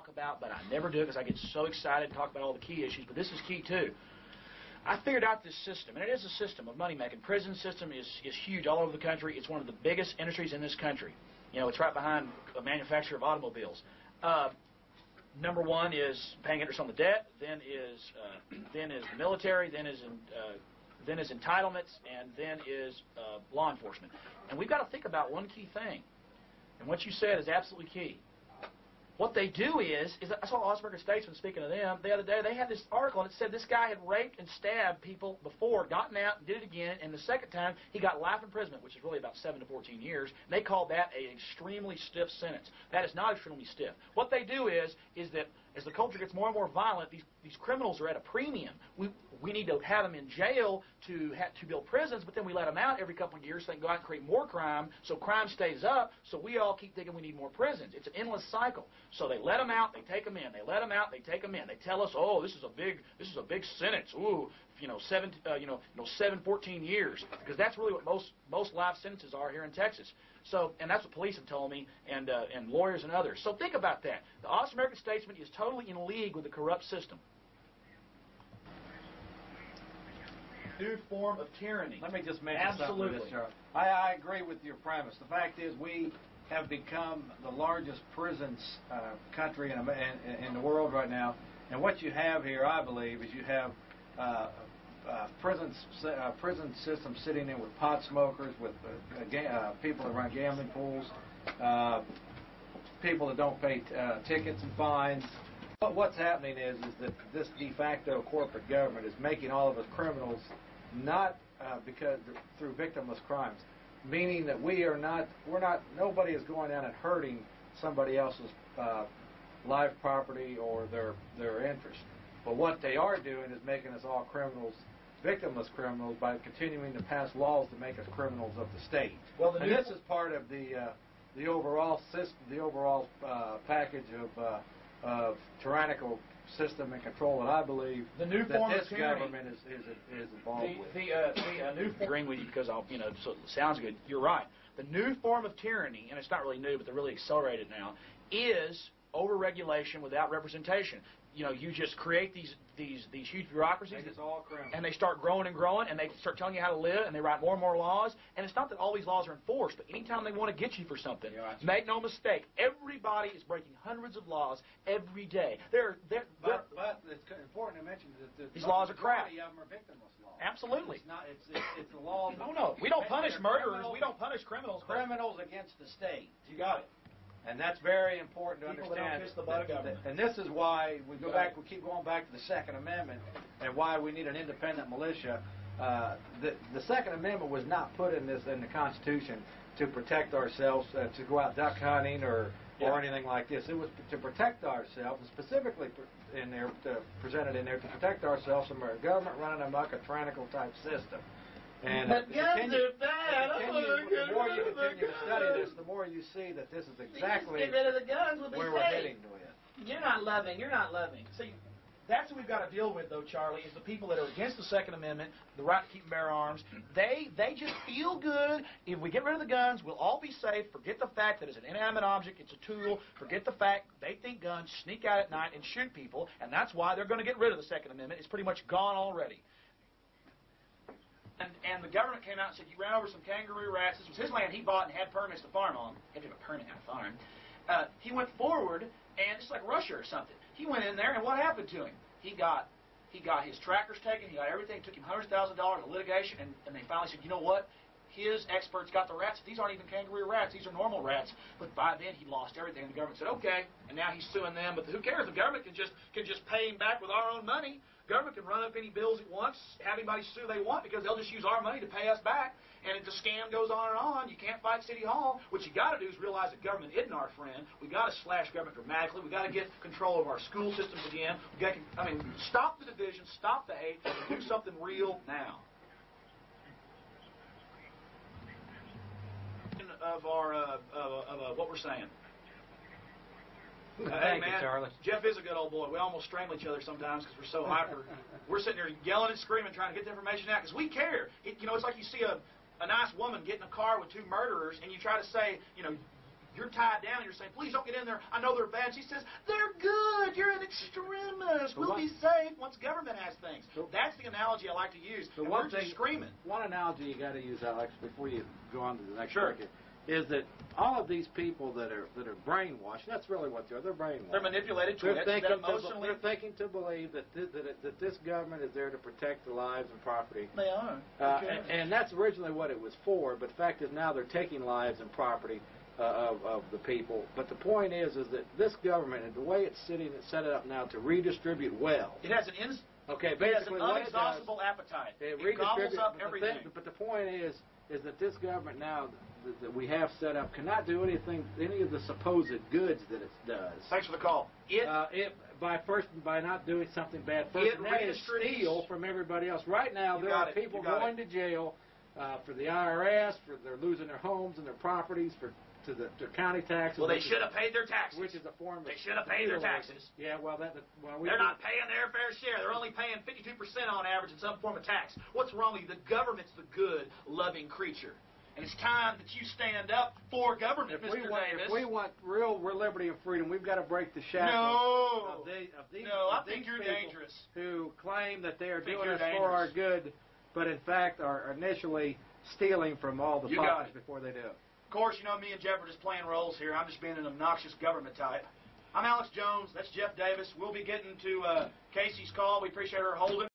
talk about, but I never do because I get so excited to talk about all the key issues, but this is key too. I figured out this system, and it is a system of money-making. Prison system is huge all over the country. It's one of the biggest industries in this country. You know, it's right behind a manufacturer of automobiles. Number one is paying interest on the debt, then is the military, then is entitlements, and then is law enforcement. And we've got to think about one key thing, and what you said is absolutely key. What they do is I saw Osberger Statesman speaking to them the other day. They had this article, and it said this guy had raped and stabbed people before, gotten out, and did it again, and the second time he got life imprisonment, which is really about 7 to 14 years. And they called that an extremely stiff sentence. That is not extremely stiff. What they do is that as the culture gets more and more violent, these criminals are at a premium. We need to have them in jail to build prisons, but then we let them out every couple of years so they can go out and create more crime, so crime stays up, so we all keep thinking we need more prisons. It's an endless cycle. So they let them out, they take them in. They let them out, they take them in. They tell us, oh, this is a big sentence. Ooh, 14 years, because that's really what most life sentences are here in Texas. So, and that's what police have told me, and lawyers and others. So think about that. The Honest American Statesman is totally in league with the corrupt system. New form of tyranny. Let me just mention something to this, Charles. I agree with your premise. The fact is we have become the largest prisons country in the world right now. And what you have here, I believe, is you have prison system sitting in with pot smokers, with people that run gambling pools, people that don't pay tickets and fines. But what's happening is that this de facto corporate government is making all of us criminals, not because through victimless crimes, meaning that nobody is going out and hurting somebody else's life, property, or their interest. But what they are doing is making us all criminals, victimless criminals, by continuing to pass laws to make us criminals of the state. Well, and this is part of the overall system, the overall package of tyrannical system and control that I believe that this government is involved with. The new form, agreeing with you because so it sounds good. You're right. The new form of tyranny, and it's not really new, but they're really accelerated now, is overregulation without representation. You just create these huge bureaucracies, and they start growing and growing, and they start telling you how to live, and they write more and more laws. And it's not that all these laws are enforced, but anytime they want to get you for something, make no mistake, everybody is breaking hundreds of laws every day. But it's important to mention that these laws are crap. Of them are victimless laws. Absolutely. It's the law. No, we don't punish murderers. We don't punish criminals. Criminals against the state. You got it. And that's very important to understand. That don't kiss the butt of government. And this is why we keep going back to the Second Amendment, and why we need an independent militia. The Second Amendment was not put in the Constitution to protect ourselves, to go out duck hunting or anything like this. It was to protect ourselves, and specifically presented in there to protect ourselves from a government running amok, a tyrannical type system. And but guns are bad. The more you continue to study this, the more you see that this is exactly get rid of the guns, where we're heading to it. You're not loving. You're not loving. See, that's what we've got to deal with, though, Charlie, is the people that are against the Second Amendment, the right to keep and bear arms. They just feel good. If we get rid of the guns, we'll all be safe. Forget the fact that it's an inanimate object. It's a tool. Forget the fact they think guns sneak out at night and shoot people, and that's why they're going to get rid of the Second Amendment. It's pretty much gone already. And the government came out and said, you ran over some kangaroo rats. This was his land he bought and had permits to farm on. He had to have a permit to farm. He went forward, and it's like Russia or something. He went in there, and what happened to him? He got his tractors taken. He got everything. It took him $100,000 of litigation, and they finally said, you know what? His experts got the rats. These aren't even kangaroo rats. These are normal rats. But by then, he lost everything. And the government said, okay. And now he's suing them. But who cares? The government can just pay him back with our own money. The government can run up any bills it wants, have anybody sue they want, because they'll just use our money to pay us back. And if the scam goes on and on, you can't fight City Hall. What you got to do is realize that government isn't our friend. We got to slash government dramatically. We got to get control of our school systems again. Stop the division, stop the hate, and do something real now. Of what we're saying. Thank you, Charlie. Jeff is a good old boy. We almost strangle each other sometimes because we're so hyper. We're sitting there yelling and screaming, trying to get the information out because we care. It's like you see a nice woman get in a car with two murderers, and you try to say, You're tied down and you're saying, please don't get in there. I know they're bad. She says, they're good. You're an extremist. We'll be safe once government has things. That's the analogy I like to use. The and one we're just thing, screaming. One analogy you got to use, Alex, before you go on to the next Sure. bracket, is that all of these people that are brainwashed, that's really what they are. They're brainwashed. They're manipulated They're twits. they're thinking to believe that this government is there to protect the lives and property. They are. And that's originally what it was for, but the fact is now they're taking lives and property of the people. But the point is that this government, and the way it's set up now to redistribute wealth. It has an basically what it does, unexhaustible appetite. It gobbles up everything. But the point is that this government now that we have set up cannot do any of the supposed goods that it does. Thanks for the call. By not doing something bad first, and that is steal from everybody else. Right now, there are people going to jail for the IRS, for they're losing their homes and their properties, to county taxes. Well, they should have paid their taxes. Which is a form of They should have paid their taxes. Yeah, they're not paying their fair share. They're only paying 52% on average in some form of tax. What's wrong with you? The government's the good, loving creature. And it's time that you stand up for government, Mr. Davis. If we want real liberty and freedom, we've got to break the shackles of these I think you're people dangerous. Who claim that they are doing this for our good, but in fact are initially stealing from all the public before they do it. Of course, you know, me and Jeff are just playing roles here. I'm just being an obnoxious government type. I'm Alex Jones. That's Jeff Davis. We'll be getting to Casey's call. We appreciate her holding.